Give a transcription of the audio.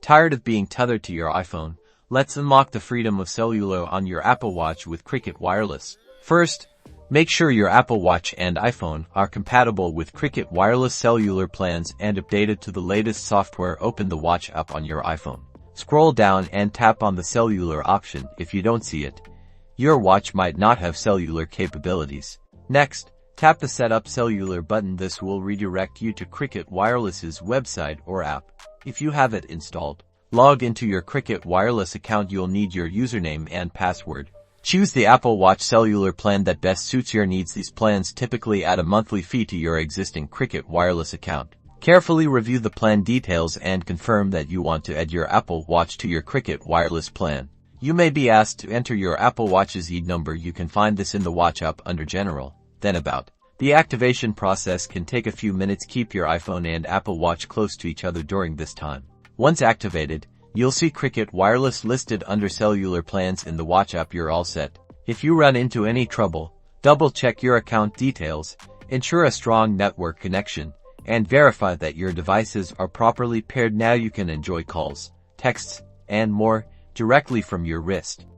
Tired of being tethered to your iPhone? Let's unlock the freedom of cellular on your Apple Watch with Cricket Wireless. First, make sure your Apple Watch and iPhone are compatible with Cricket Wireless cellular plans and updated to the latest software. Open the Watch app on your iPhone. Scroll down and tap on the Cellular option. If you don't see it, your watch might not have cellular capabilities. Next, tap the Set Up Cellular button. This will redirect you to Cricket Wireless's website or app. If you have it installed, log into your Cricket Wireless account. You'll need your username and password. Choose the Apple Watch cellular plan that best suits your needs. These plans typically add a monthly fee to your existing Cricket Wireless account. Carefully review the plan details and confirm that you want to add your Apple Watch to your Cricket Wireless plan. You may be asked to enter your Apple Watch's EID number. You can find this in the Watch app under General, then About. The activation process can take a few minutes. Keep your iPhone and Apple Watch close to each other during this time. Once activated, you'll see Cricket Wireless listed under cellular plans in the Watch app. You're all set. If you run into any trouble, double-check your account details, ensure a strong network connection, and verify that your devices are properly paired. Now you can enjoy calls, texts, and more directly from your wrist.